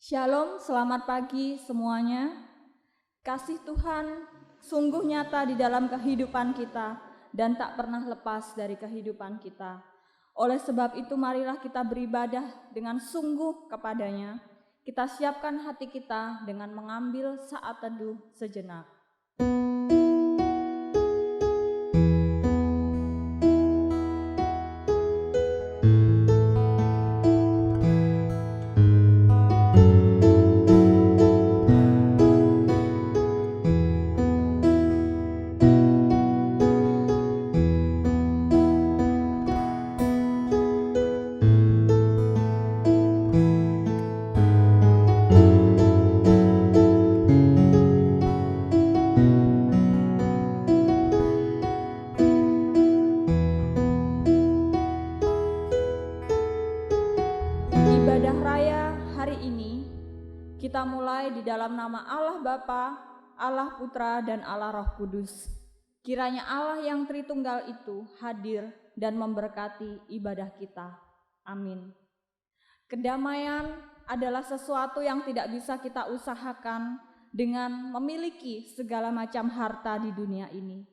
Shalom, selamat pagi semuanya. Kasih Tuhan sungguh nyata di dalam kehidupan kita dan tak pernah lepas dari kehidupan kita. Oleh sebab itu marilah kita beribadah dengan sungguh kepadanya. Kita siapkan hati kita dengan mengambil saat teduh sejenak. Ibadah raya hari ini kita mulai di dalam nama Allah Bapa, Allah Putra, dan Allah Roh Kudus. Kiranya Allah yang Tritunggal itu hadir dan memberkati ibadah kita. Amin. Kedamaian adalah sesuatu yang tidak bisa kita usahakan dengan memiliki segala macam harta di dunia ini.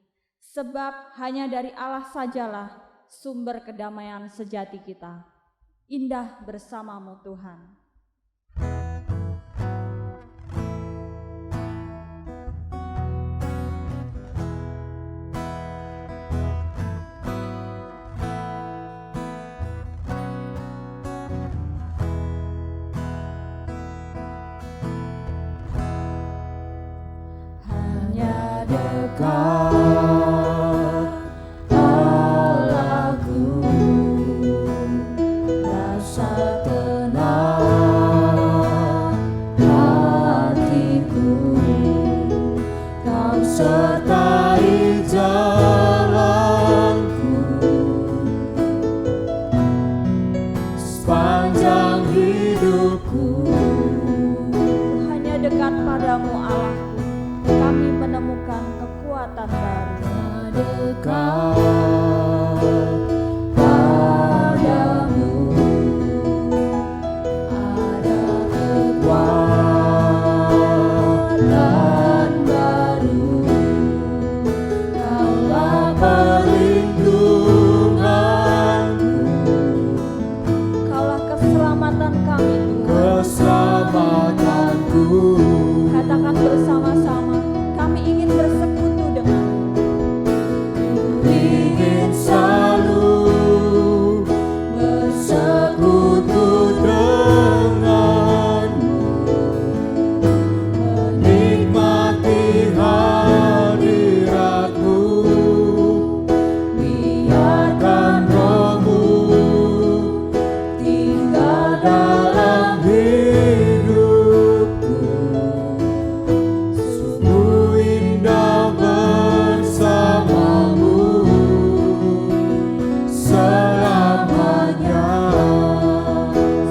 Sebab hanya dari Allah sajalah sumber kedamaian sejati kita. Indah bersamamu Tuhan. Hanya dekat sertai jalanku sepanjang hidupku. Hanya dekat padamu Allahku, kami menemukan kekuatan baru. Dekat katakan bersama-sama, kami ingin bersekutu denganmu. ingin selalu bersekutu denganmu, menikmati hadiratmu, biarkan rohmu tinggal dalam hidupku. Sungguh indah bersamamu selamanya.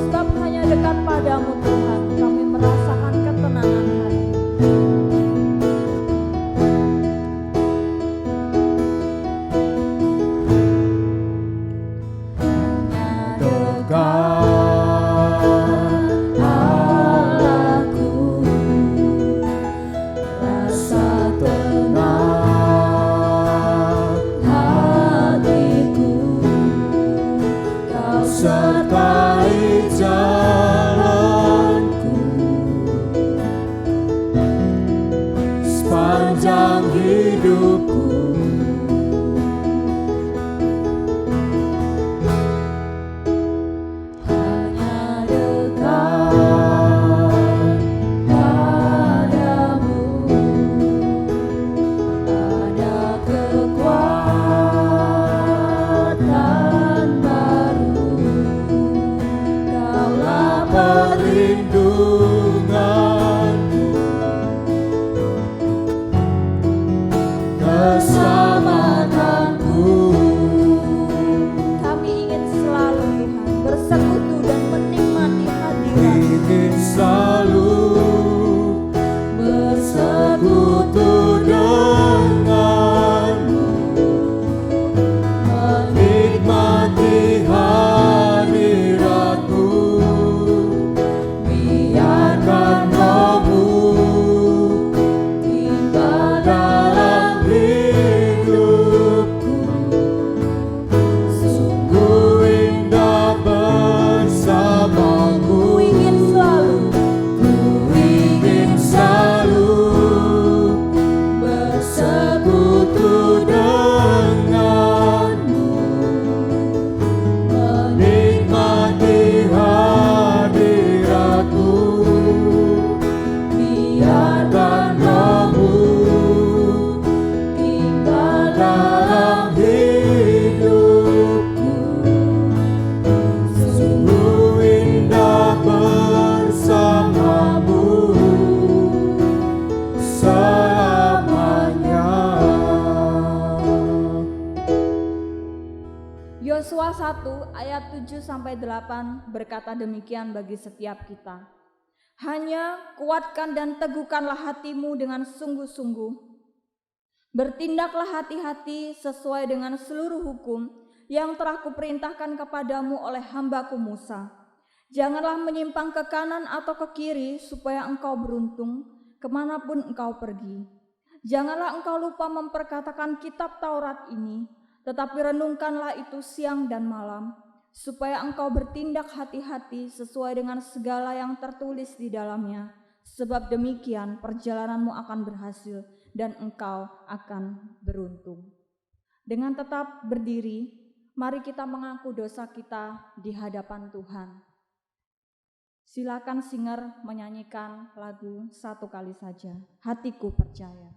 Sebab hanya dekat padamu Tuhan, kami merasakan ketenangan hati. Hanya Dekat Allahku, rasa tenang hatiku, kau sertai jalanku sepanjang hidupku. Hanya dekat padamu ada kekuatan baru. Kaulah perlindunganku, keselamatanku. kami ingin selalu Tuhan bersekutu dan menikmati hadirat. Ingin selalu bersekutu denganmu, menikmati hadiratmu, biar dalam hidupku. Sungguh indah bersamamu selamanya. Yosua 1 ayat 7-8 berkata demikian bagi setiap kita. Hanya kuatkan dan teguhkanlah hatimu dengan sungguh-sungguh. Bertindaklah hati-hati sesuai dengan seluruh hukum yang telah kuperintahkan kepadamu oleh hambaku Musa. Janganlah menyimpang ke kanan atau ke kiri supaya engkau beruntung kemanapun engkau pergi. Janganlah engkau lupa memperkatakan kitab Taurat ini, tetapi renungkanlah itu siang dan malam, supaya engkau bertindak hati-hati sesuai dengan segala yang tertulis di dalamnya. Sebab demikian perjalananmu akan berhasil dan engkau akan beruntung. Dengan tetap berdiri, mari kita mengaku dosa kita di hadapan Tuhan. Silakan singer menyanyikan lagu satu kali saja, Hatiku Percaya.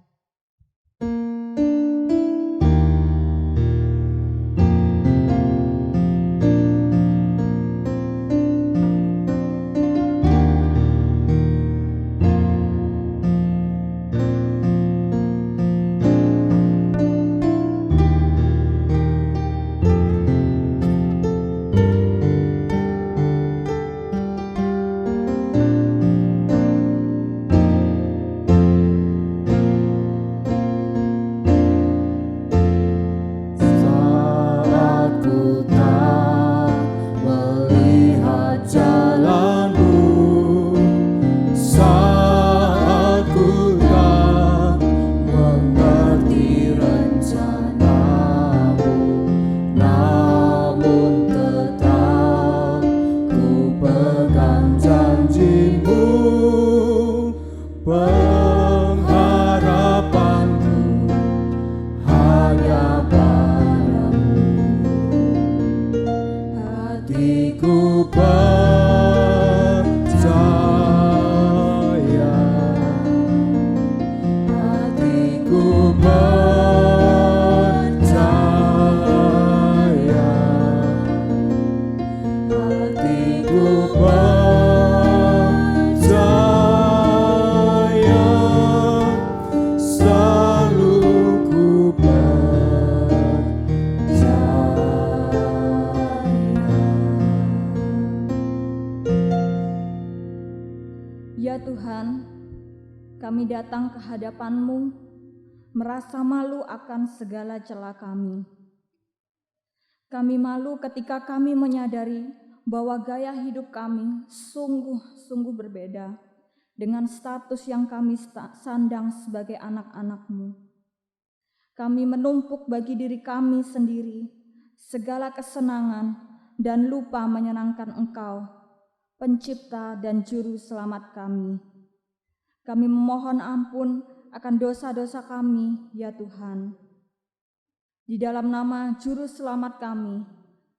Ya Tuhan, kami datang ke hadapan-Mu, merasa malu akan segala celah kami. Kami malu ketika kami menyadari bahwa gaya hidup kami sungguh-sungguh berbeda dengan status yang kami sandang sebagai anak-anak-Mu. Kami menumpuk bagi diri kami sendiri segala kesenangan dan lupa menyenangkan Engkau, Pencipta dan Juru Selamat kami. Kami memohon ampun akan dosa-dosa kami, ya Tuhan. Di dalam nama Juru Selamat kami,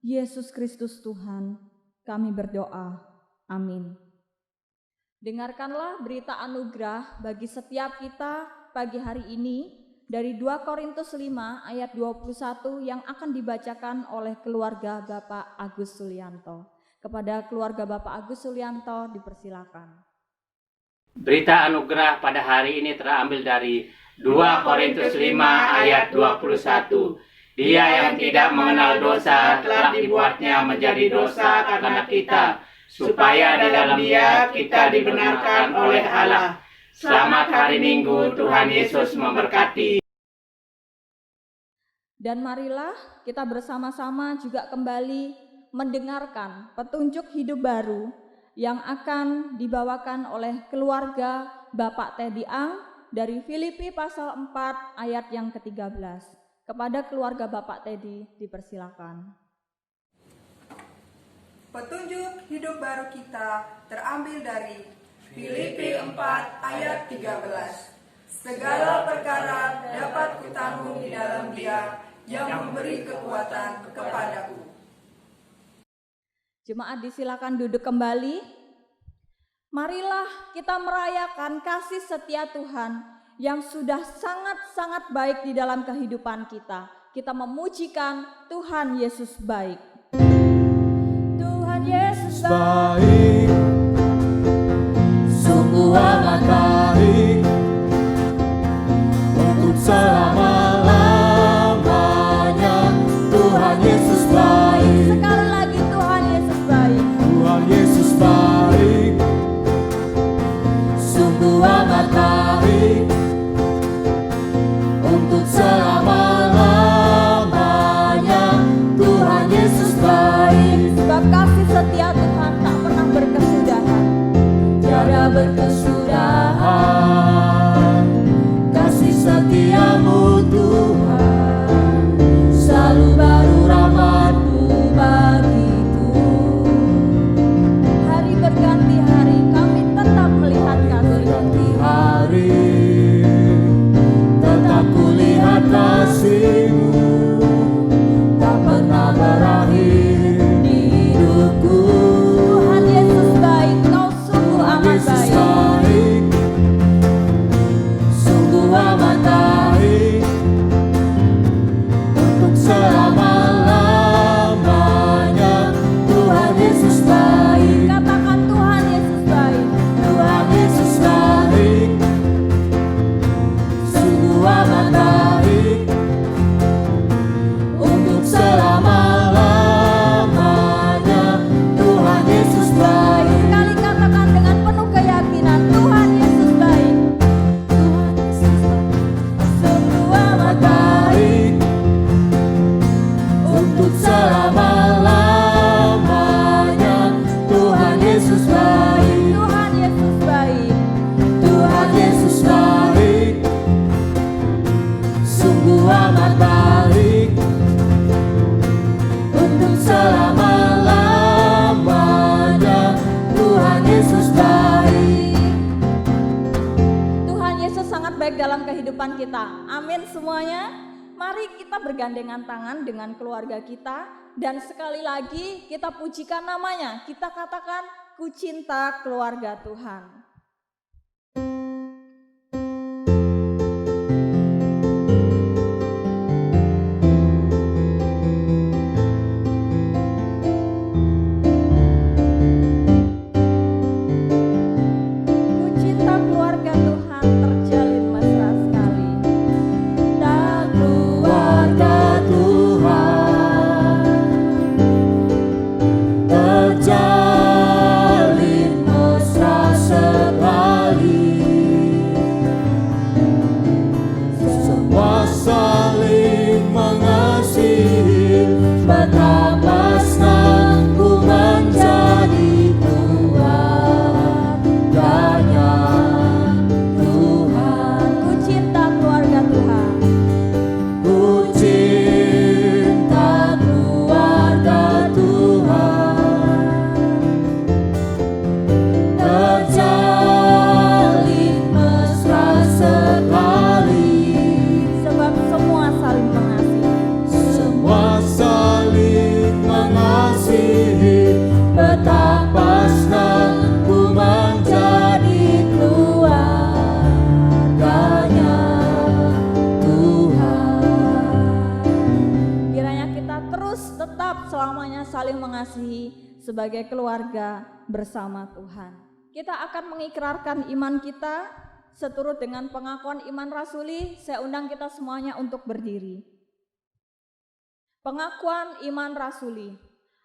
Yesus Kristus Tuhan, kami berdoa. Amin. Dengarkanlah berita anugerah bagi setiap kita pagi hari ini dari 2 Korintus 5 ayat 21 yang akan dibacakan oleh keluarga Bapak Agus Sulianto. Kepada keluarga Bapak Agus Sulianto dipersilakan. Berita anugerah pada hari ini terambil dari 2 Korintus 5 ayat 21. Dia yang tidak mengenal dosa telah dibuatnya menjadi dosa karena kita, supaya di dalam Dia kita dibenarkan oleh Allah. Selamat hari Minggu, Tuhan Yesus memberkati. Dan marilah kita bersama-sama juga kembali mendengarkan petunjuk hidup baru yang akan dibawakan oleh keluarga Bapak Teddy Ang dari Filipi pasal 4 ayat yang ke-13. Kepada keluarga Bapak Teddy dipersilakan. Petunjuk hidup baru kita terambil dari Filipi 4 ayat 13. Segala perkara dapat kutanggung di dalam Dia yang memberi kekuatan kepadaku. Jemaat disilakan duduk kembali. Marilah kita merayakan kasih setia Tuhan yang sudah sangat-sangat baik di dalam kehidupan kita. Kita memujikan Tuhan Yesus baik. Tuhan Yesus baik, baik, sungguh amat baik, untuk selama-lamanya. Tuhan Yesus baik, sekali lagi Tuhan Yesus baik. Tuhan Yesus baik, sungguh amat baik, untuk selama-lamanya. Tuhan Yesus baik, Sebab kasih setia Tuhan tak pernah berkesudahan. tiada berkesudahan. Kasih setiamu Tuhan, selalu baru rahmat-Mu bagiku. Hari berganti hari kami tetap melihat kasih. Berganti hari, tetap kulihat kasih-Mu, tak pernah berakhir di hidupku. Tuhan Yesus baik, Kau sungguh amat Yesus baik. baik, sungguh amat baik, untuk selama-lamanya. Tuhan Yesus baik, Katakan Tuhan Yesus baik. Tuhan Yesus baik, sungguh amat baik, untuk selama-lamanya. Tuhan Yesus baik, Sekali katakan dengan penuh keyakinan, Tuhan Yesus baik. Tuhan Yesus baik, Sungguh amat amat baik, untuk selama-lamanya. Tuhan Yesus baik, Tuhan Yesus baik. Tuhan Yesus baik, sungguh amat baik, untuk selama-lamanya. Tuhan Yesus baik. Tuhan Yesus sangat baik dalam kehidupan kita. Amin semuanya. Mari kita bergandengan tangan dengan keluarga kita dan sekali lagi kita pujikan namanya. Kita katakan, ku cinta keluarga Tuhan. Ku cinta keluarga Tuhan terjalin mesra sekali. Dan Keluarga Tuhan terjalin mesra sekali, semua saling mengasihi, betapa senangku menjadi keluarganya Tuhan. ku cinta keluarga Tuhan. Ku cinta keluarga Tuhan, terjalin mesra sekali, Sebab semua saling mengasihi. semua saling mengasihi, betapa senangku menjadi keluarganya Tuhan. Kiranya kita terus tetap selamanya saling mengasihi sebagai keluarga bersama Tuhan. Kita akan mengikrarkan iman kita seturut dengan pengakuan iman rasuli. Saya undang kita semuanya untuk berdiri. Pengakuan iman rasuli.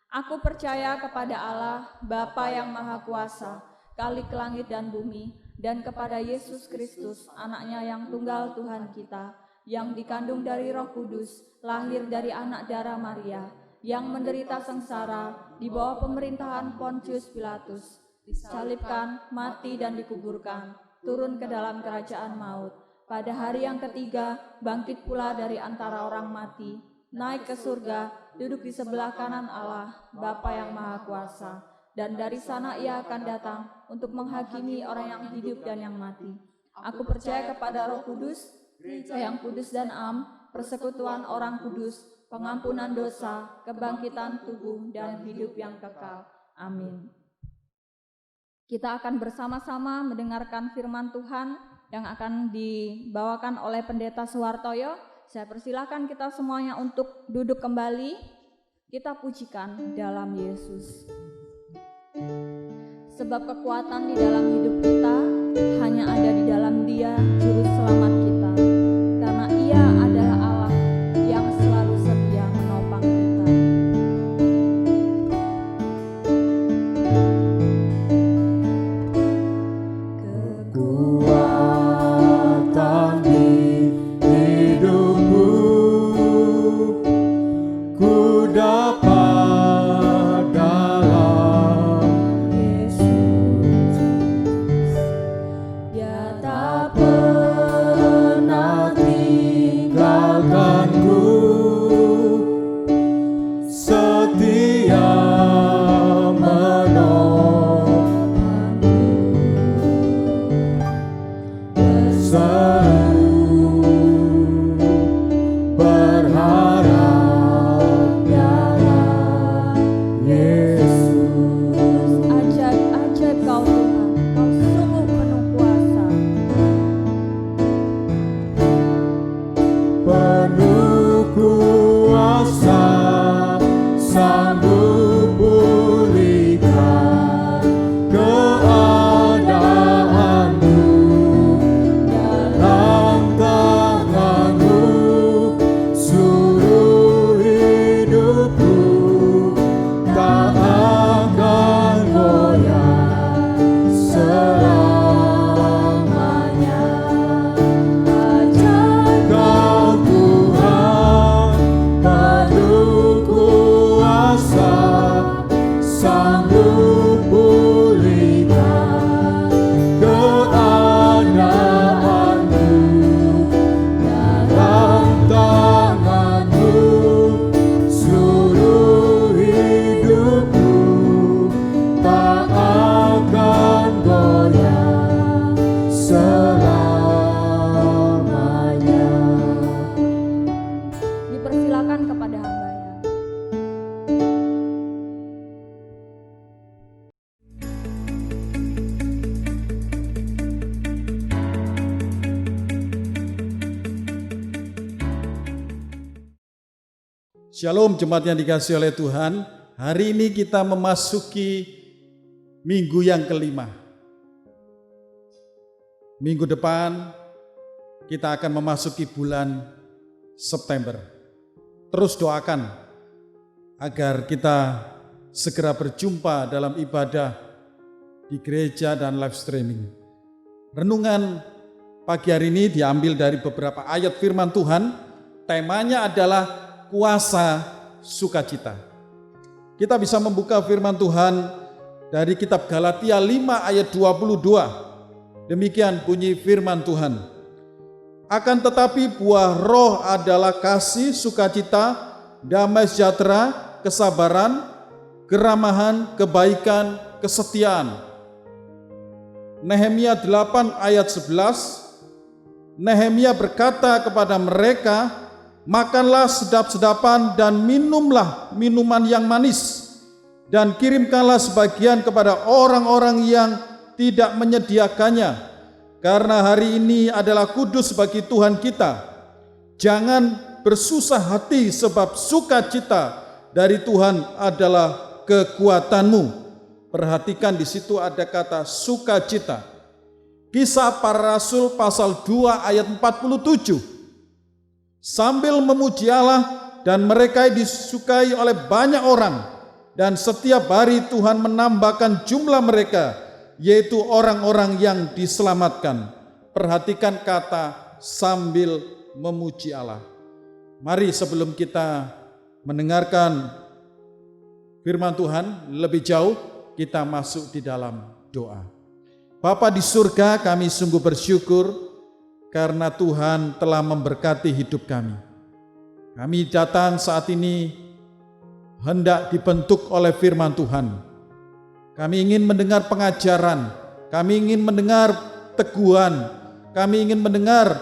Aku percaya kepada Allah, Bapa yang Maha Kuasa, Khalik langit dan bumi, dan kepada Yesus Kristus, anaknya yang tunggal Tuhan kita, yang dikandung dari Roh Kudus, lahir dari anak darah Maria, yang menderita sengsara di bawah pemerintahan Pontius Pilatus, disalibkan, mati dan dikuburkan, turun ke dalam kerajaan maut. Pada hari yang ketiga, bangkit pula dari antara orang mati, naik ke surga, duduk di sebelah kanan Allah, Bapa yang Maha Kuasa, dan dari sana ia akan datang untuk menghakimi orang yang hidup dan yang mati. Aku percaya kepada Roh Kudus, Gereja yang kudus dan am, persekutuan orang kudus, pengampunan dosa, kebangkitan tubuh, dan hidup yang kekal. Amin. Kita akan bersama-sama mendengarkan firman Tuhan yang akan dibawakan oleh Pendeta Suhartoyo. Saya persilahkan kita semuanya untuk duduk kembali. Kita pujikan dalam Yesus. Sebab kekuatan di dalam hidup kita hanya ada di dalam Dia, Juru Selamat kita. Karena Ia adalah Allah yang selalu setia menopang kita. Kekuatan di hidupku ku dapat dalam Yesus. Dia tak pernah tinggalkanku, setia menopangku, selalu berharap dalam Yesus. Ajaib-ajaib Kau Tuhan, Kau sungguh penuh kuasa. Penuh kuasa, sanggup pulihkan keadaanmu. Dalam tanganmu seluruh hidupku tak akan goyah selamanya. Ajaib Kau Tuhan, penuh kuasa, sanggup pulihkan keadaanmu. Dalam tanganmu seluruh hidupku tak akan goyah selamanya. Dipersilakan kepada hamba-Nya. Shalom jemaat yang dikasihi oleh Tuhan. Hari ini kita memasuki minggu yang kelima. Minggu depan kita akan memasuki bulan September. Terus doakan agar kita segera berjumpa dalam ibadah di gereja dan live streaming. Renungan pagi hari ini diambil dari beberapa ayat firman Tuhan. Temanya adalah kuasa sukacita. Kita bisa membuka firman Tuhan dari kitab Galatia 5 ayat 22. Demikian bunyi firman Tuhan. Akan tetapi buah roh adalah kasih, sukacita, damai sejahtera, kesabaran, keramahan, kebaikan, kesetiaan. Nehemia 8 ayat 11. Nehemia berkata kepada mereka, makanlah sedap-sedapan dan minumlah minuman yang manis, dan kirimkanlah sebagian kepada orang-orang yang tidak menyediakannya, karena hari ini adalah kudus bagi Tuhan kita. Jangan bersusah hati, sebab sukacita dari Tuhan adalah kekuatanmu. Perhatikan di situ ada kata sukacita. Kisah Para Rasul pasal 2 ayat 47. Sambil memuji Allah, dan mereka disukai oleh banyak orang, dan setiap hari Tuhan menambahkan jumlah mereka, yaitu orang-orang yang diselamatkan. Perhatikan kata sambil memuji Allah. Mari sebelum kita mendengarkan firman Tuhan lebih jauh, kita masuk di dalam doa. Bapa di surga, kami sungguh bersyukur karena Tuhan telah memberkati hidup kami. Kami datang saat ini hendak dibentuk oleh firman Tuhan. Kami ingin mendengar pengajaran, kami ingin mendengar teguhan, kami ingin mendengar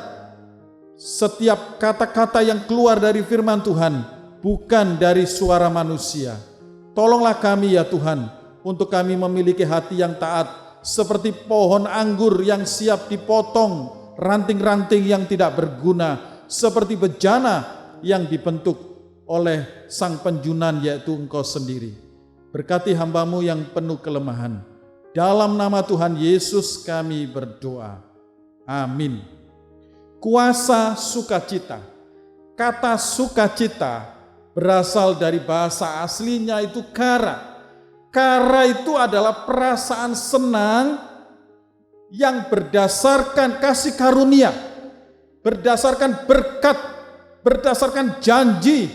setiap kata-kata yang keluar dari firman Tuhan, bukan dari suara manusia. Tolonglah kami ya Tuhan, untuk kami memiliki hati yang taat, seperti pohon anggur yang siap dipotong, ranting-ranting yang tidak berguna, seperti bejana yang dibentuk oleh sang penjunan, yaitu Engkau sendiri. Berkati hamba-Mu yang penuh kelemahan. Dalam nama Tuhan Yesus kami berdoa. Amin. Kuasa sukacita. Kata sukacita berasal dari bahasa aslinya itu kara. Kara itu adalah perasaan senang yang berdasarkan kasih karunia, berdasarkan berkat, berdasarkan janji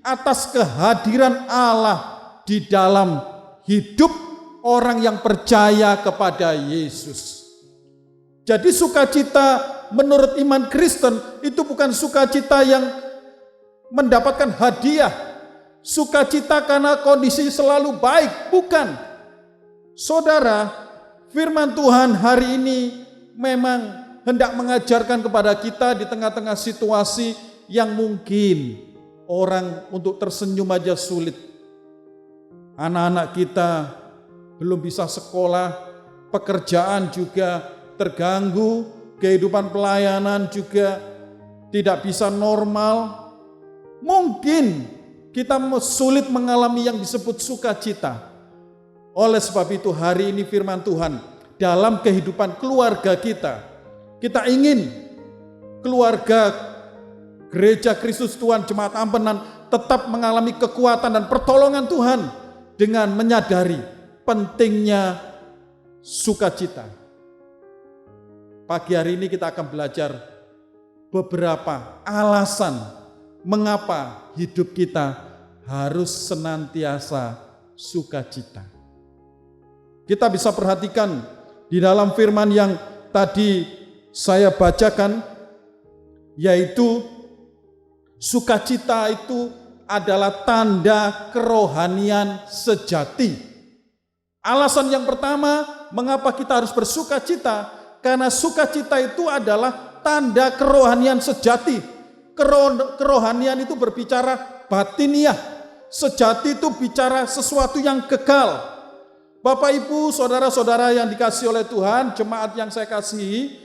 atas kehadiran Allah di dalam hidup orang yang percaya kepada Yesus. Jadi sukacita menurut iman Kristen itu bukan sukacita yang mendapatkan hadiah, sukacita karena kondisi selalu baik, bukan. Saudara, firman Tuhan hari ini memang hendak mengajarkan kepada kita di tengah-tengah situasi yang mungkin orang untuk tersenyum aja sulit. Anak-anak kita belum bisa sekolah, pekerjaan juga terganggu, kehidupan pelayanan juga tidak bisa normal. Mungkin kita sulit mengalami yang disebut sukacita. Oleh sebab itu hari ini firman Tuhan dalam kehidupan keluarga kita ingin keluarga Gereja Kristus Tuhan Jemaat Ampenan tetap mengalami kekuatan dan pertolongan Tuhan dengan menyadari pentingnya sukacita. Pagi hari ini kita akan belajar beberapa alasan mengapa hidup kita harus senantiasa sukacita. Kita bisa perhatikan di dalam firman yang tadi saya bacakan, yaitu sukacita itu adalah tanda kerohanian sejati. Alasan yang pertama mengapa kita harus bersukacita, karena sukacita itu adalah tanda kerohanian sejati. Kerohanian itu berbicara batiniah, sejati itu bicara sesuatu yang kekal. Bapak Ibu, saudara-saudara yang dikasihi oleh Tuhan, jemaat yang saya kasihi,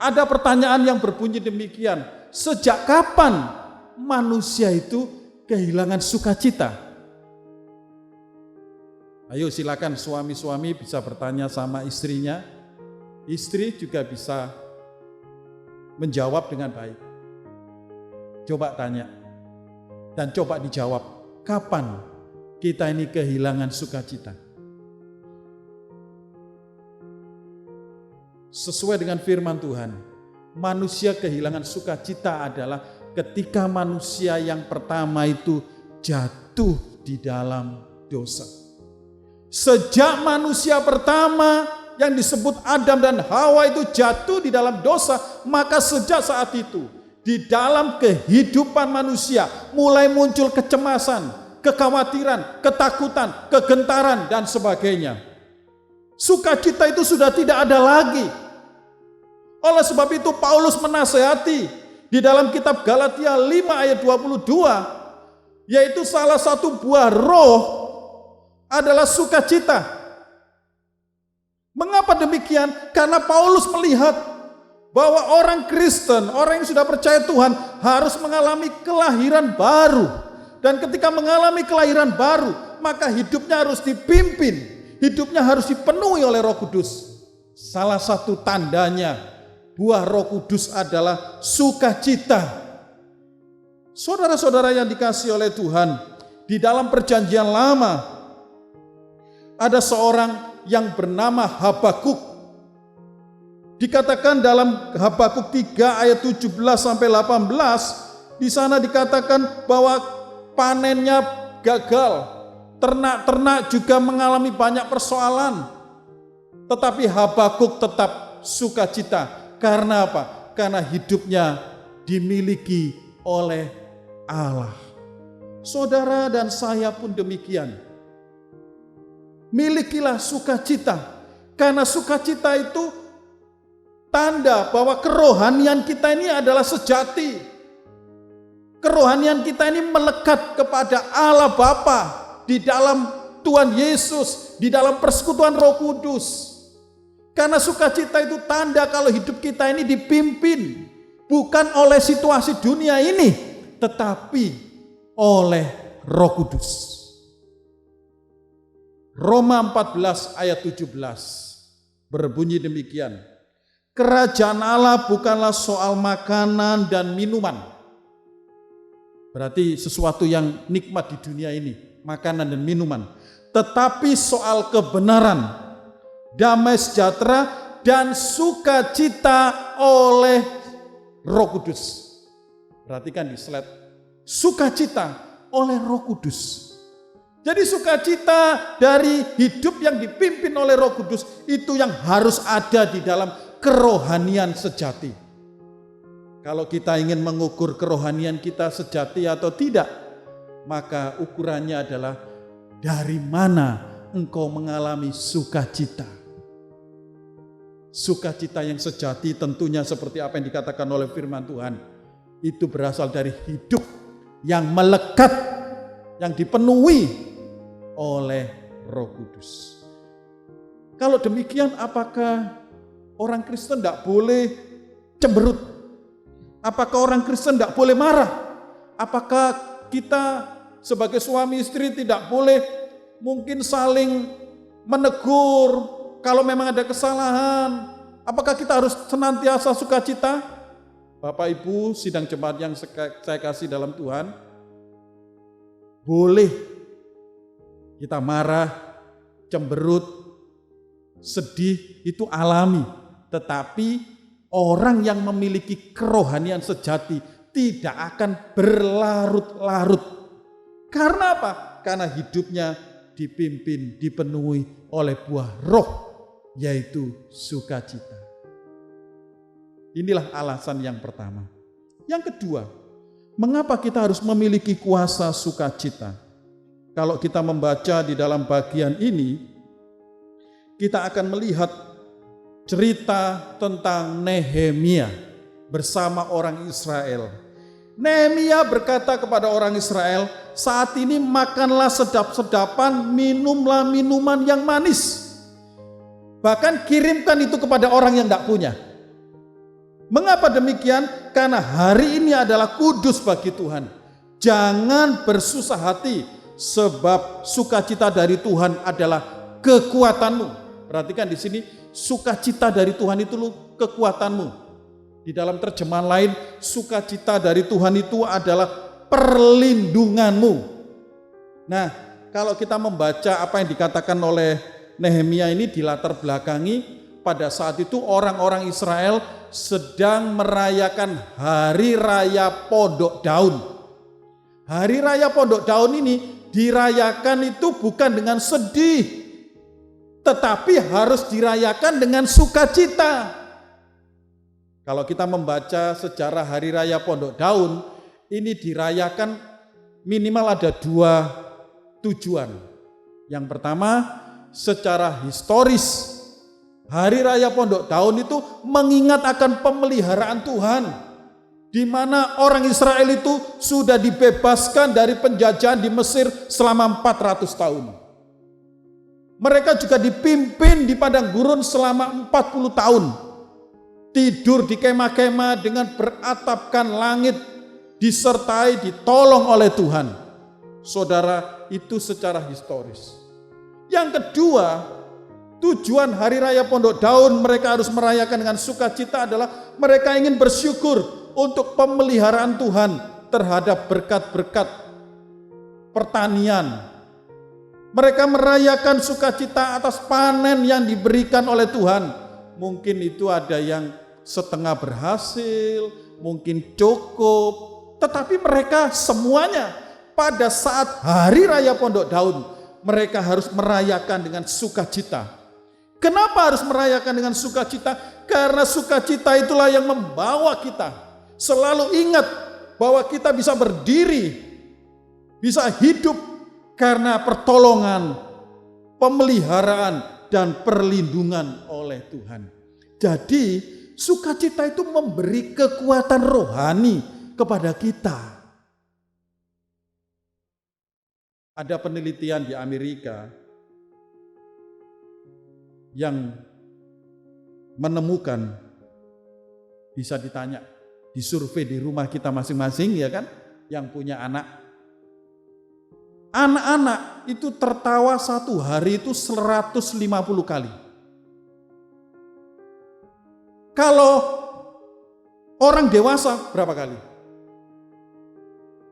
ada pertanyaan yang berbunyi demikian. Sejak kapan manusia itu kehilangan sukacita? Ayo silakan suami-suami bisa bertanya sama istrinya. Istri juga bisa menjawab dengan baik. Coba tanya dan coba dijawab, kapan kita ini kehilangan sukacita? Sesuai dengan firman Tuhan, manusia kehilangan sukacita adalah ketika manusia yang pertama itu jatuh di dalam dosa. Sejak manusia pertama yang disebut Adam dan Hawa itu jatuh di dalam dosa, maka sejak saat itu di dalam kehidupan manusia mulai muncul kecemasan, kekhawatiran, ketakutan, kegentaran, dan sebagainya. Sukacita itu sudah tidak ada lagi. Oleh sebab itu Paulus menasihati di dalam kitab Galatia 5 ayat 22, yaitu salah satu buah roh adalah sukacita. Mengapa demikian? Karena Paulus melihat bahwa orang Kristen, orang yang sudah percaya Tuhan harus mengalami kelahiran baru. Dan ketika mengalami kelahiran baru, maka hidupnya harus dipimpin, hidupnya harus dipenuhi oleh Roh Kudus. Salah satu tandanya buah Roh Kudus adalah sukacita. Saudara-saudara yang dikasihi oleh Tuhan, di dalam perjanjian lama ada seorang yang bernama Habakuk. Dikatakan dalam Habakuk 3 ayat 17 sampai 18, di sana dikatakan bahwa panennya gagal, ternak-ternak juga mengalami banyak persoalan. Tetapi Habakuk tetap sukacita. Karena apa? Karena hidupnya dimiliki oleh Allah. Saudara dan saya pun demikian. Milikilah sukacita, karena sukacita itu tanda bahwa kerohanian kita ini adalah sejati. Kerohanian kita ini melekat kepada Allah Bapa di dalam Tuhan Yesus, di dalam persekutuan Roh Kudus. Karena sukacita itu tanda kalau hidup kita ini dipimpin bukan oleh situasi dunia ini, tetapi oleh Roh Kudus. Roma 14 ayat 17 berbunyi demikian. Kerajaan Allah bukanlah soal makanan dan minuman. Berarti sesuatu yang nikmat di dunia ini, makanan dan minuman. Tetapi soal kebenaran, damai sejahtera, dan sukacita oleh Roh Kudus. Perhatikan di slide. Sukacita oleh Roh Kudus. Jadi sukacita dari hidup yang dipimpin oleh Roh Kudus itu yang harus ada di dalam kerohanian sejati. Kalau kita ingin mengukur kerohanian kita sejati atau tidak, maka ukurannya adalah dari mana engkau mengalami sukacita. Sukacita yang sejati tentunya seperti apa yang dikatakan oleh firman Tuhan. Itu berasal dari hidup yang melekat, yang dipenuhi oleh Roh Kudus. Kalau demikian, apakah orang Kristen tidak boleh cemberut? Apakah orang Kristen tidak boleh marah? Apakah kita sebagai suami istri tidak boleh mungkin saling menegur kalau memang ada kesalahan? Apakah kita harus senantiasa sukacita? Bapak Ibu sidang jemaat yang saya kasih dalam Tuhan, boleh kita marah, cemberut, sedih, itu alami. Tetapi orang yang memiliki kerohanian sejati tidak akan berlarut-larut. Karena apa? Karena hidupnya dipimpin, dipenuhi oleh buah roh, yaitu sukacita. Inilah alasan yang pertama. Yang kedua, mengapa kita harus memiliki kuasa sukacita? Kalau kita membaca di dalam bagian ini, kita akan melihat cerita tentang Nehemia bersama orang Israel. Nehemia berkata kepada orang Israel, saat ini makanlah sedap-sedapan, minumlah minuman yang manis. Bahkan kirimkan itu kepada orang yang tidak punya. Mengapa demikian? Karena hari ini adalah kudus bagi Tuhan. Jangan bersusah hati, sebab sukacita dari Tuhan adalah kekuatanmu. Perhatikan di sini, sukacita dari Tuhan itu kekuatanmu. Di dalam terjemahan lain, sukacita dari Tuhan itu adalah perlindunganmu. Nah, kalau kita membaca apa yang dikatakan oleh Nehemia ini dilatar belakangi pada saat itu orang-orang Israel sedang merayakan Hari Raya Pondok Daun. Hari Raya Pondok Daun ini dirayakan itu bukan dengan sedih, tetapi harus dirayakan dengan sukacita. Kalau kita membaca sejarah Hari Raya Pondok Daun, ini dirayakan minimal ada dua tujuan. Yang pertama, secara historis, Hari Raya Pondok Daun itu mengingat akan pemeliharaan Tuhan, di mana orang Israel itu sudah dibebaskan dari penjajahan di Mesir selama 400 tahun. Mereka juga dipimpin di padang gurun selama 40 tahun. Tidur di kemah-kemah dengan beratapkan langit, disertai ditolong oleh Tuhan. Saudara, itu secara historis. Yang kedua, tujuan Hari Raya Pondok Daun mereka harus merayakan dengan sukacita adalah mereka ingin bersyukur untuk pemeliharaan Tuhan terhadap berkat-berkat pertanian. Mereka merayakan sukacita atas panen yang diberikan oleh Tuhan. Mungkin itu ada yang setengah berhasil, mungkin cukup, tetapi mereka semuanya pada saat Hari Raya Pondok Daun mereka harus merayakan dengan sukacita. Kenapa harus merayakan dengan sukacita? Karena sukacita itulah yang membawa kita selalu ingat bahwa kita bisa berdiri, bisa hidup karena pertolongan, pemeliharaan, dan perlindungan oleh Tuhan. Jadi sukacita itu memberi kekuatan rohani kepada kita. Ada penelitian di Amerika yang menemukan, bisa ditanya, disurvei di rumah kita masing-masing ya kan, yang punya anak. Anak-anak itu tertawa satu hari itu 150 kali. Kalau orang dewasa berapa kali?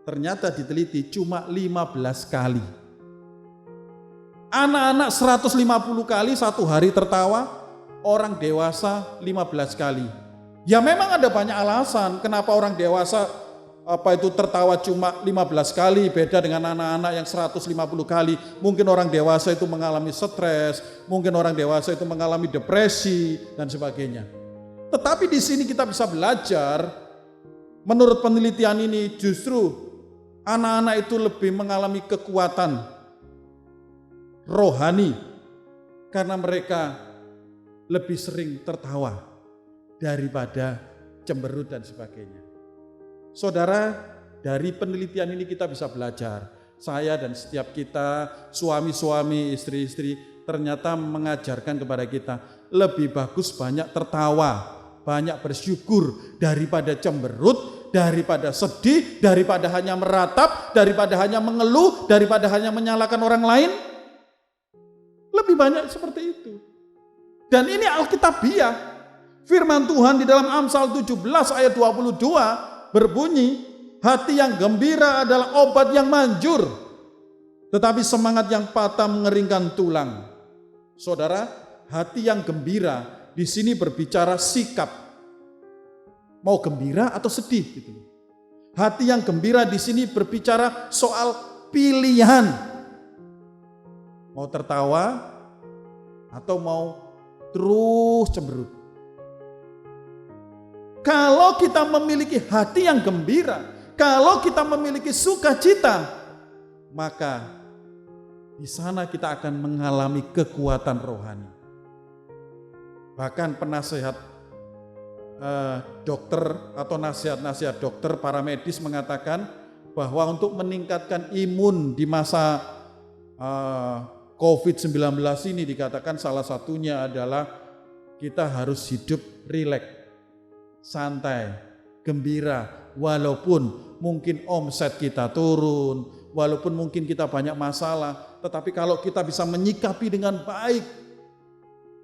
Ternyata diteliti cuma 15 kali. Anak-anak 150 kali satu hari tertawa, orang dewasa 15 kali. Ya memang ada banyak alasan kenapa orang dewasa tertawa cuma 15 kali, beda dengan anak-anak yang 150 kali. Mungkin orang dewasa itu mengalami stres, mungkin orang dewasa itu mengalami depresi dan sebagainya. Tetapi di sini kita bisa belajar, menurut penelitian ini justru anak-anak itu lebih mengalami kekuatan rohani karena mereka lebih sering tertawa daripada cemberut dan sebagainya. Saudara, dari penelitian ini kita bisa belajar. Saya dan setiap kita, suami-suami, istri-istri, ternyata mengajarkan kepada kita lebih bagus banyak tertawa, banyak bersyukur daripada cemberut, daripada sedih, daripada hanya meratap, daripada hanya mengeluh, daripada hanya menyalahkan orang lain. Lebih banyak seperti itu. Dan ini Alkitabiah. Firman Tuhan di dalam Amsal 17 ayat 22 berbunyi, hati yang gembira adalah obat yang manjur, tetapi semangat yang patah mengeringkan tulang. Saudara, hati yang gembira di sini berbicara sikap. Mau gembira atau sedih gitu. Hati yang gembira di sini berbicara soal pilihan. Mau tertawa atau mau terus cemberut. Kalau kita memiliki hati yang gembira, kalau kita memiliki sukacita, maka di sana kita akan mengalami kekuatan rohani. Bahkan penasehat dokter atau nasihat-nasihat dokter, para medis mengatakan bahwa untuk meningkatkan imun di masa COVID-19 ini dikatakan salah satunya adalah kita harus hidup rileks, santai, gembira, walaupun mungkin omset kita turun, walaupun mungkin kita banyak masalah, tetapi kalau kita bisa menyikapi dengan baik,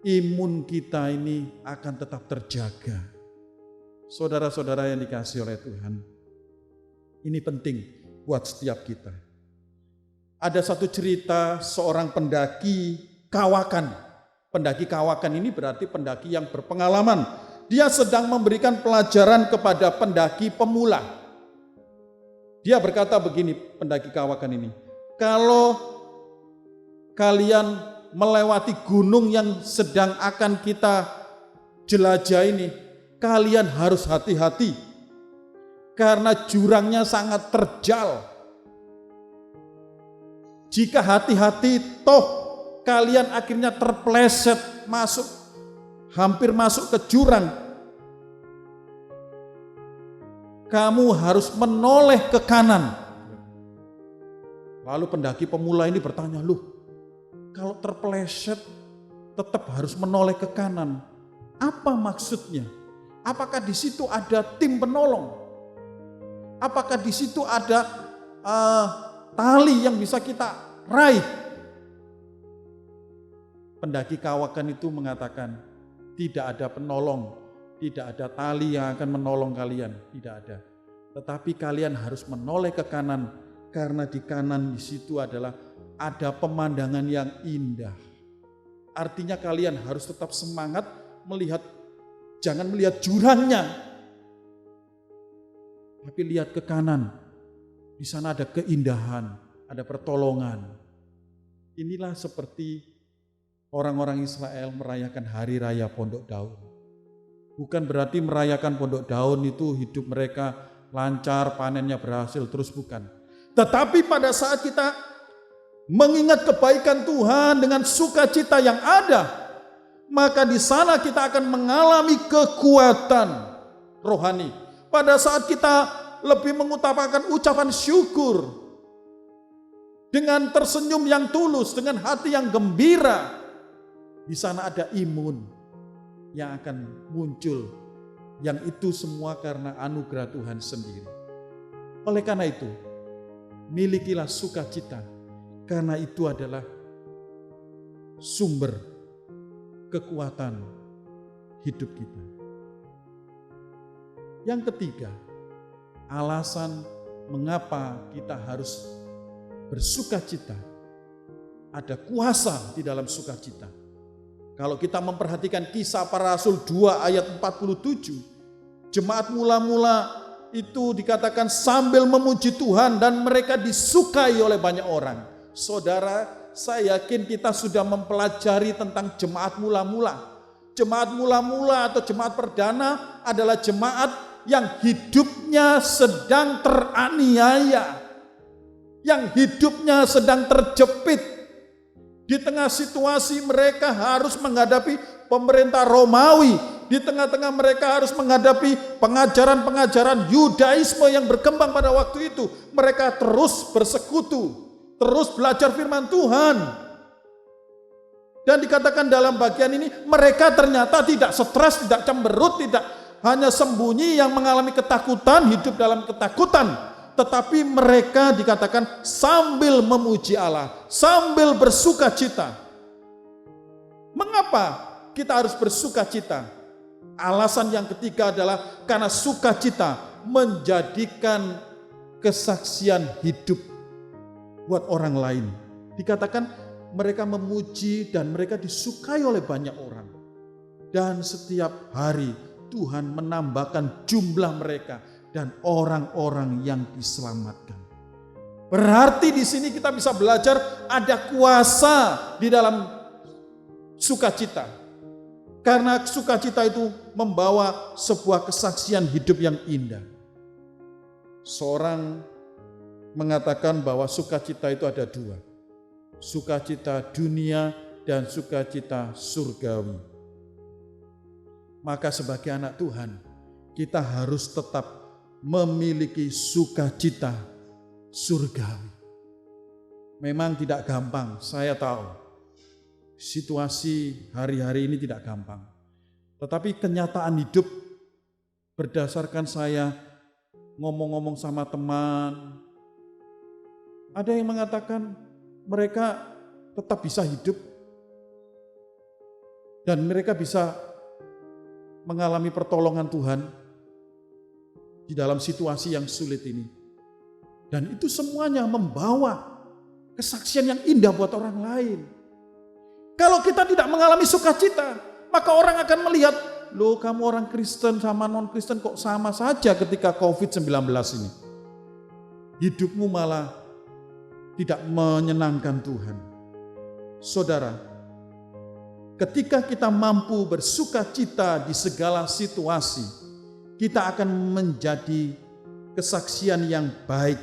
imun kita ini akan tetap terjaga. Saudara-saudara yang dikasihi oleh Tuhan, ini penting buat setiap kita. Ada satu cerita seorang pendaki kawakan. Pendaki kawakan ini berarti pendaki yang berpengalaman. Dia sedang memberikan pelajaran kepada pendaki pemula. Dia berkata begini, pendaki kawakan ini, kalau kalian melewati gunung yang sedang akan kita jelajah ini, kalian harus hati-hati karena jurangnya sangat terjal. Jika hati-hati, toh kalian akhirnya terpleset hampir masuk ke jurang. Kamu harus menoleh ke kanan. Lalu pendaki pemula ini bertanya, loh, kalau terpleset tetap harus menoleh ke kanan. Apa maksudnya? Apakah di situ ada tim penolong? Apakah di situ ada tali yang bisa kita raih? Pendaki kawakan itu mengatakan, tidak ada penolong, tidak ada tali yang akan menolong kalian, tidak ada. Tetapi kalian harus menoleh ke kanan, karena di kanan di situ adalah ada pemandangan yang indah. Artinya kalian harus tetap semangat melihat, jangan melihat jurangnya, tapi lihat ke kanan. Di sana ada keindahan, ada pertolongan. Inilah seperti orang-orang Israel merayakan hari raya Pondok Daun. Bukan berarti merayakan Pondok Daun itu hidup mereka lancar, panennya berhasil, terus bukan. Tetapi pada saat kita mengingat kebaikan Tuhan dengan sukacita yang ada, maka di sana kita akan mengalami kekuatan rohani. Pada saat kita lebih mengutamakan ucapan syukur, dengan tersenyum yang tulus, dengan hati yang gembira, di sana ada imun. yang akan muncul, yang itu semua karena anugerah Tuhan sendiri. Oleh karena itu, milikilah sukacita, karena itu adalah sumber kekuatan hidup kita. Yang ketiga, alasan mengapa kita harus bersukacita. Ada kuasa di dalam sukacita. Kalau kita memperhatikan Kisah Para Rasul 2 ayat 47, jemaat mula-mula itu dikatakan sambil memuji Tuhan dan mereka disukai oleh banyak orang. Saudara, saya yakin kita sudah mempelajari tentang jemaat mula-mula. Jemaat mula-mula atau jemaat perdana adalah jemaat yang hidupnya sedang teraniaya, yang hidupnya sedang terjepit. Di tengah situasi mereka harus menghadapi pemerintah Romawi. Di tengah-tengah mereka harus menghadapi pengajaran-pengajaran Yudaisme yang berkembang pada waktu itu. Mereka terus bersekutu, terus belajar firman Tuhan. Dan dikatakan dalam bagian ini, mereka ternyata tidak stres, tidak cemberut, tidak hanya sembunyi yang mengalami ketakutan, hidup dalam ketakutan. Tetapi mereka dikatakan sambil memuji Allah, sambil bersukacita. Mengapa kita harus bersukacita? Alasan yang ketiga adalah karena sukacita menjadikan kesaksian hidup buat orang lain. Dikatakan mereka memuji dan mereka disukai oleh banyak orang. Dan setiap hari Tuhan menambahkan jumlah mereka dan orang-orang yang diselamatkan. Berarti di sini kita bisa belajar ada kuasa di dalam sukacita. Karena sukacita itu membawa sebuah kesaksian hidup yang indah. Seorang mengatakan bahwa sukacita itu ada dua. Sukacita dunia dan sukacita surgawi. Maka sebagai anak Tuhan, kita harus tetap memiliki sukacita surgawi. Memang tidak gampang, saya tahu. Situasi hari-hari ini tidak gampang. Tetapi kenyataan hidup berdasarkan saya ngomong-ngomong sama teman. Ada yang mengatakan mereka tetap bisa hidup. Dan mereka bisa mengalami pertolongan Tuhan di dalam situasi yang sulit ini. Dan itu semuanya membawa kesaksian yang indah buat orang lain. Kalau kita tidak mengalami sukacita, maka orang akan melihat, loh kamu orang Kristen sama non-Kristen kok sama saja ketika COVID-19 ini. Hidupmu malah tidak menyenangkan Tuhan. Saudara, ketika kita mampu bersukacita di segala situasi, kita akan menjadi kesaksian yang baik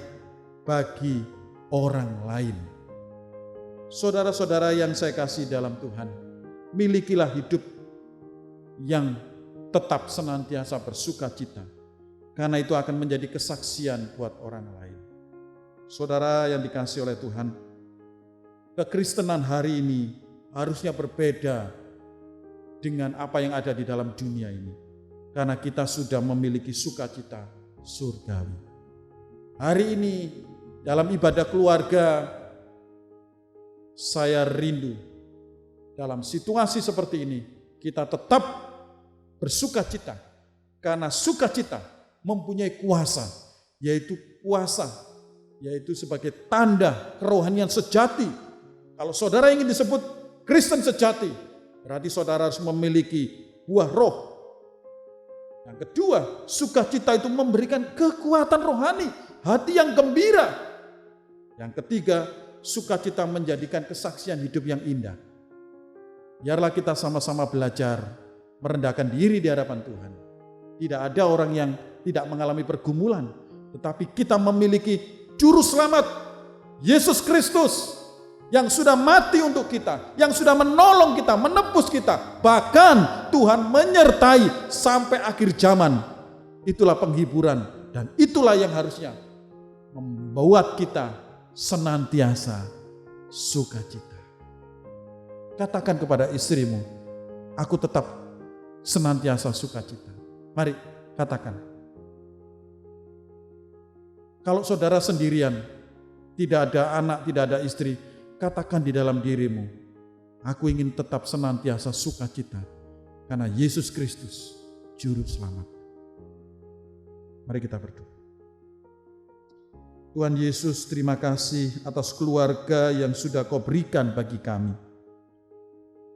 bagi orang lain. Saudara-saudara yang saya kasih dalam Tuhan, milikilah hidup yang tetap senantiasa bersukacita, karena itu akan menjadi kesaksian buat orang lain. Saudara yang dikasihi oleh Tuhan, kekristenan hari ini harusnya berbeda dengan apa yang ada di dalam dunia ini. Karena kita sudah memiliki sukacita surgawi. Hari ini dalam ibadah keluarga, saya rindu dalam situasi seperti ini kita tetap bersukacita. Karena sukacita mempunyai kuasa, yaitu sebagai tanda kerohanian sejati. Kalau saudara ingin disebut Kristen sejati, berarti saudara harus memiliki buah roh. Yang kedua, sukacita itu memberikan kekuatan rohani, hati yang gembira. Yang ketiga, sukacita menjadikan kesaksian hidup yang indah. Biarlah kita sama-sama belajar merendahkan diri di hadapan Tuhan. Tidak ada orang yang tidak mengalami pergumulan, tetapi kita memiliki juru selamat, Yesus Kristus, yang sudah mati untuk kita, yang sudah menolong kita, menebus kita. Bahkan Tuhan menyertai sampai akhir zaman. Itulah penghiburan dan itulah yang harusnya membuat kita senantiasa sukacita. Katakan kepada istrimu, aku tetap senantiasa sukacita. Mari katakan. Kalau saudara sendirian, tidak ada anak, tidak ada istri, katakan di dalam dirimu, aku ingin tetap senantiasa sukacita karena Yesus Kristus juru selamat. Mari kita berdoa. Tuhan Yesus, terima kasih atas keluarga yang sudah Kau berikan bagi kami.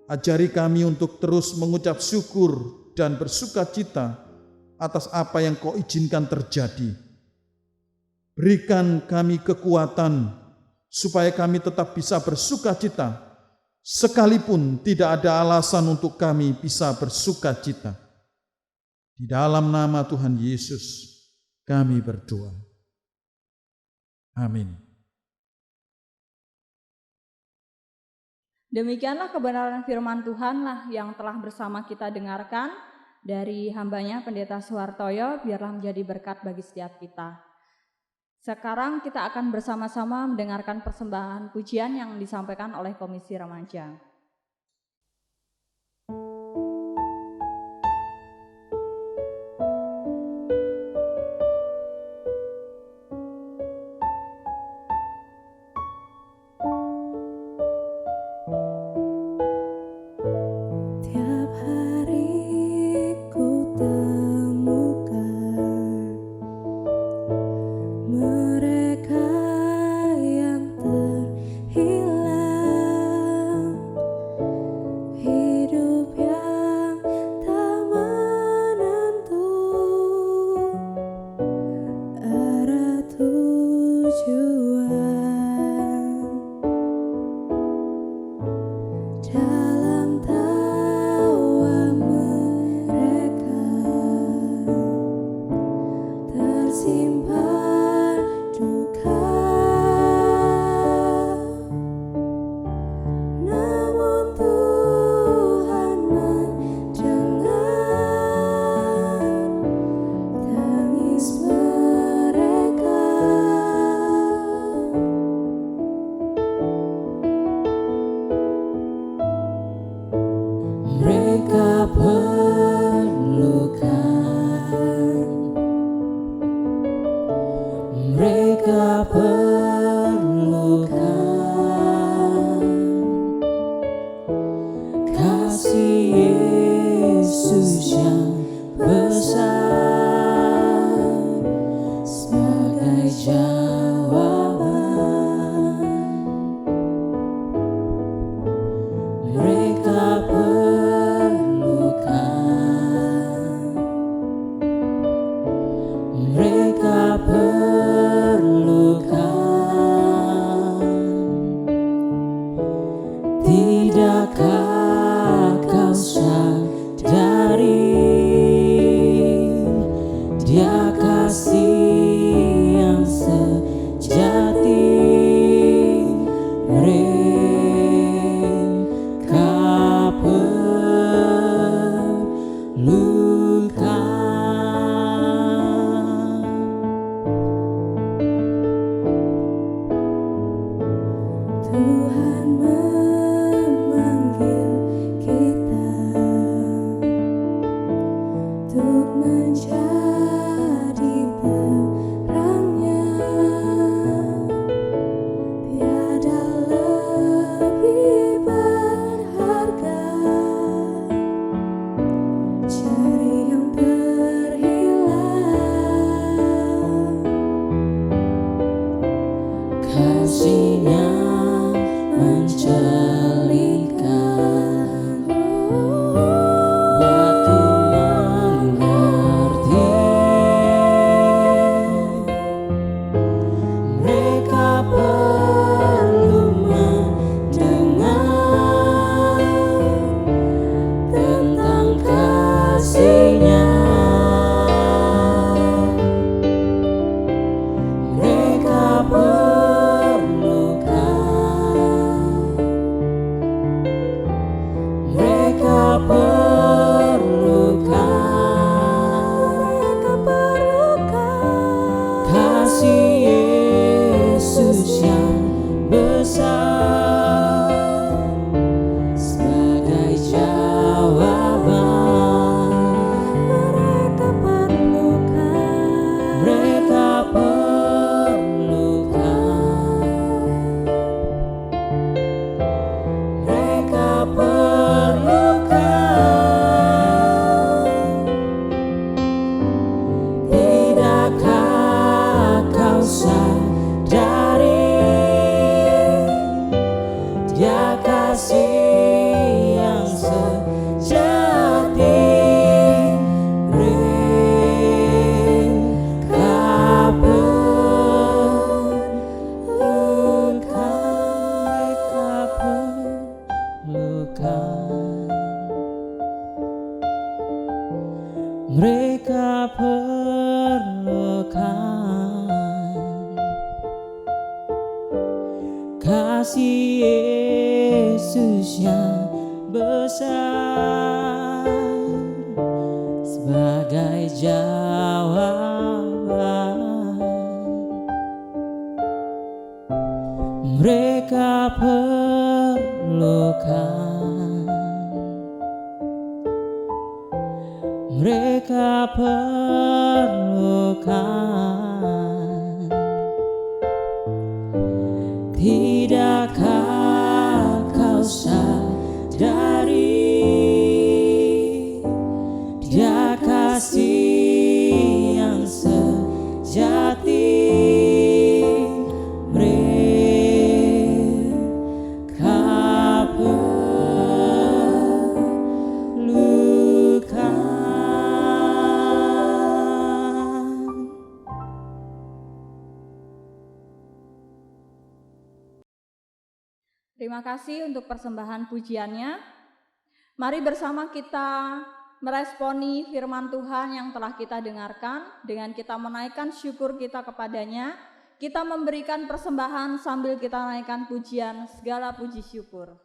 Ajari kami untuk terus mengucap syukur dan bersukacita atas apa yang Kau izinkan terjadi. Berikan kami kekuatan supaya kami tetap bisa bersukacita, sekalipun tidak ada alasan untuk kami bisa bersukacita. Di dalam nama Tuhan Yesus kami berdoa. Amin. Demikianlah kebenaran firman Tuhanlah yang telah bersama kita dengarkan dari hambanya Pendeta Suhartoyo, biarlah menjadi berkat bagi setiap kita. Sekarang kita akan bersama-sama mendengarkan persembahan pujian yang disampaikan oleh Komisi Remaja. Sebagai jawaban kasih Yesus yang besar sebagai jawaban. Mereka perlukan, mereka perlukan. Tidakkah kau sadari Dia kasih yang sejati? Mereka perlukan. Terima kasih untuk persembahan pujiannya. Mari bersama kita meresponi firman Tuhan yang telah kita dengarkan dengan kita menaikkan syukur kita kepadanya. Kita memberikan persembahan sambil kita naikkan pujian, segala puji syukur.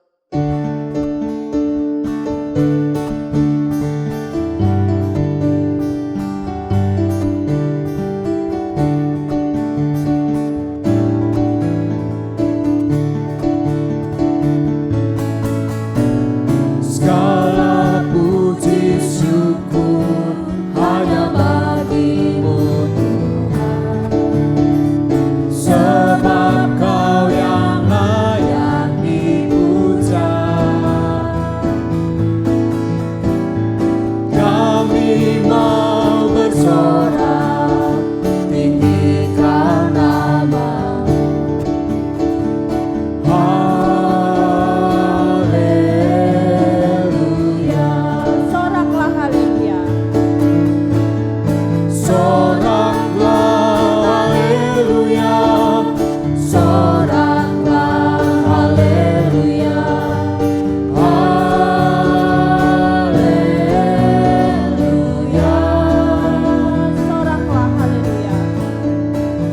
Segala puji syukur hanya bagimu Tuhan, sebab Kau yang layak dipuja. Kami mau bersorak tinggikan nama-Mu. Soraklah haleluya. Soraklah haleluya, soraklah haleluya, haleluya. Soraklah haleluya.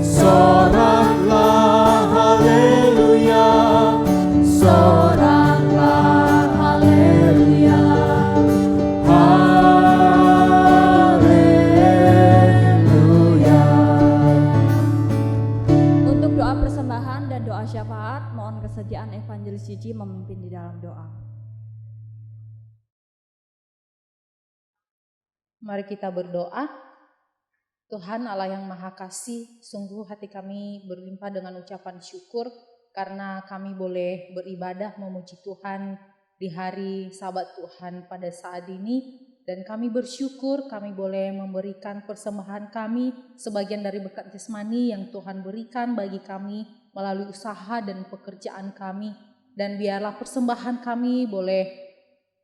Soraklah haleluya, soraklah haleluya, haleluya. Untuk doa persembahan dan doa syafaat, mohon kesediaan Evangelis Cici memimpin di dalam doa. Mari kita berdoa. Tuhan Allah yang Maha Kasih, sungguh hati kami berlimpah dengan ucapan syukur karena kami boleh beribadah memuji Tuhan di hari Sabat Tuhan pada saat ini. Dan kami bersyukur kami boleh memberikan persembahan kami, sebagian dari berkat jasmani yang Tuhan berikan bagi kami melalui usaha dan pekerjaan kami. Dan biarlah persembahan kami boleh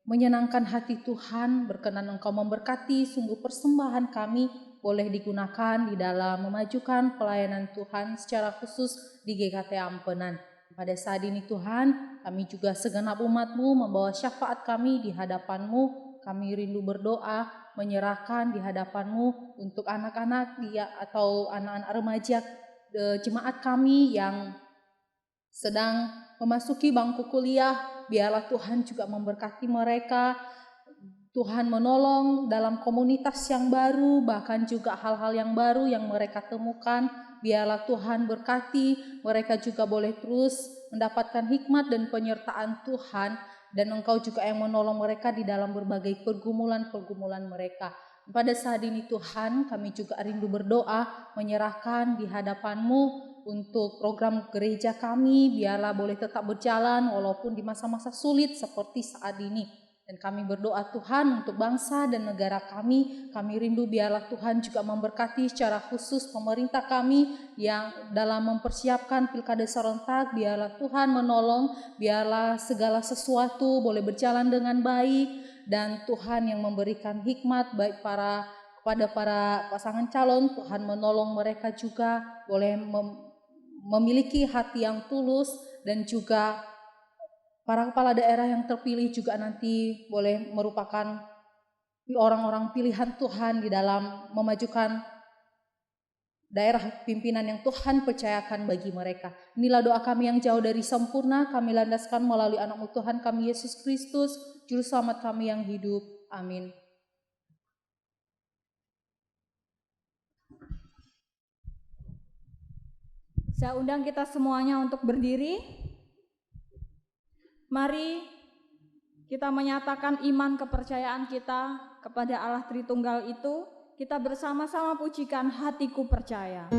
menyenangkan hati Tuhan, berkenan Engkau memberkati. Sungguh persembahan kami boleh digunakan di dalam memajukan pelayanan Tuhan secara khusus di GKT Ampenan. Pada saat ini Tuhan, kami juga segenap umat-Mu membawa syafaat kami di hadapan-Mu. Kami rindu berdoa, menyerahkan di hadapan-Mu untuk anak-anak atau anak-anak remaja jemaat kami yang sedang memasuki bangku kuliah. Biarlah Tuhan juga memberkati mereka. Tuhan menolong dalam komunitas yang baru, bahkan juga hal-hal yang baru yang mereka temukan. Biarlah Tuhan berkati, mereka juga boleh terus mendapatkan hikmat dan penyertaan Tuhan. Dan Engkau juga yang menolong mereka di dalam berbagai pergumulan-pergumulan mereka. Pada saat ini Tuhan, kami juga rindu berdoa, menyerahkan di hadapan-Mu untuk program gereja kami. Biarlah boleh tetap berjalan walaupun di masa-masa sulit seperti saat ini. Dan kami berdoa Tuhan untuk bangsa dan negara kami. Kami rindu biarlah Tuhan juga memberkati secara khusus pemerintah kami yang dalam mempersiapkan pilkada serentak. Biarlah Tuhan menolong, biarlah segala sesuatu boleh berjalan dengan baik. Dan Tuhan yang memberikan hikmat baik kepada para pasangan calon. Tuhan menolong mereka juga boleh memiliki hati yang tulus. Dan juga para kepala daerah yang terpilih juga nanti boleh merupakan orang-orang pilihan Tuhan di dalam memajukan daerah pimpinan yang Tuhan percayakan bagi mereka. Inilah doa kami yang jauh dari sempurna, kami landaskan melalui anak-Mu Tuhan kami Yesus Kristus, Juru Selamat kami yang hidup. Amin. Saya undang kita semuanya untuk berdiri. Mari kita menyatakan iman kepercayaan kita kepada Allah Tritunggal itu. Kita bersama-sama pujikan Hatiku Percaya.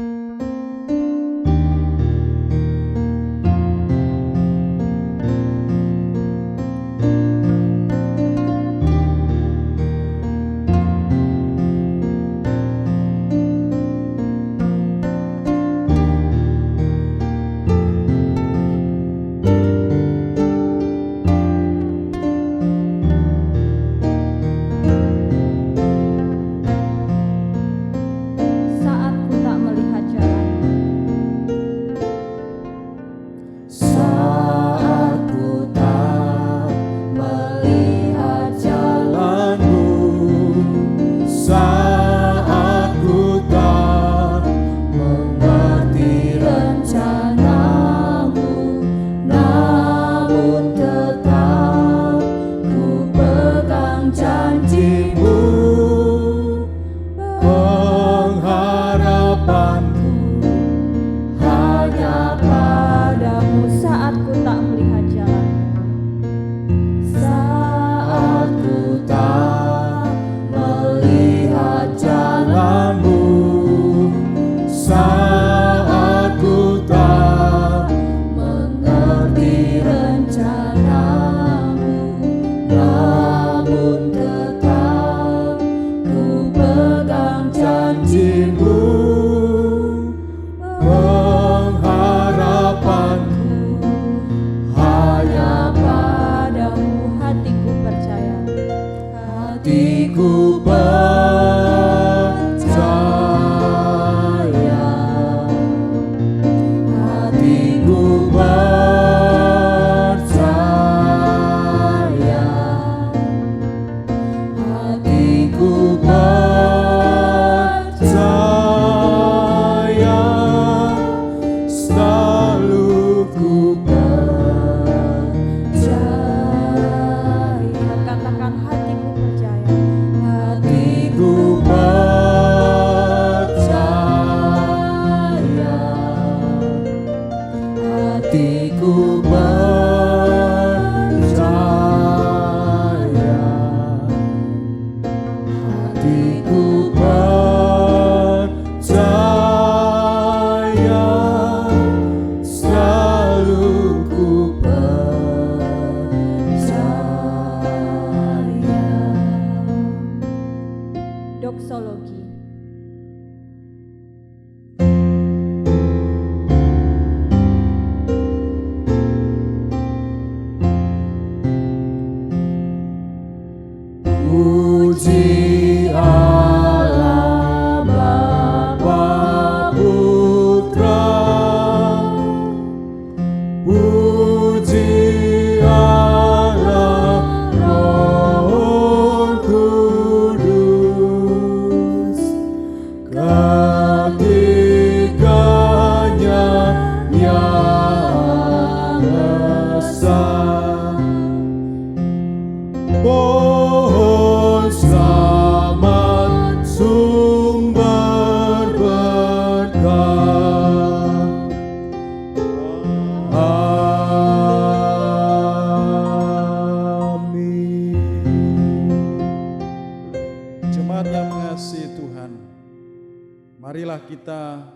Doksologi. Puji Allah Bapa Putra, puji Allah Roh Kudus, ketiganya yang esa. Pohon selamat sumber berkah. Amin. Jemaat yang mengasihi Tuhan, marilah kita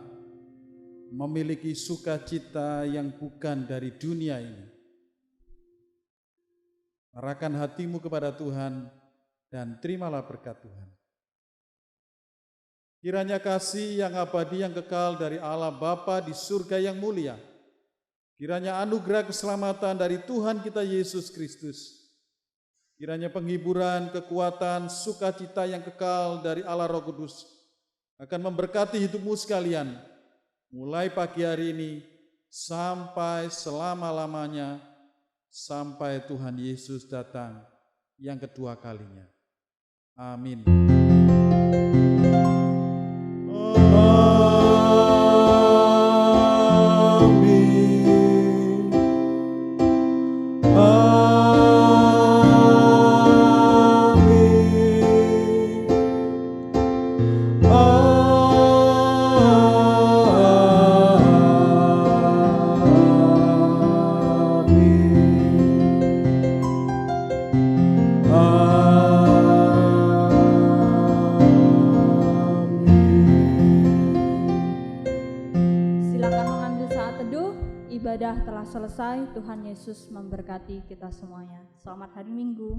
memiliki sukacita yang bukan dari dunia ini. Arahkan hatimu kepada Tuhan dan terimalah berkat Tuhan. Kiranya kasih yang abadi yang kekal dari Allah Bapa di surga yang mulia, kiranya anugerah keselamatan dari Tuhan kita Yesus Kristus, kiranya penghiburan, kekuatan, sukacita yang kekal dari Allah Roh Kudus akan memberkati hidupmu sekalian, mulai pagi hari ini sampai selama-lamanya, sampai Tuhan Yesus datang yang kedua kalinya. Amin. Amin. ibadah telah selesai. Tuhan Yesus memberkati kita semuanya. Selamat hari Minggu.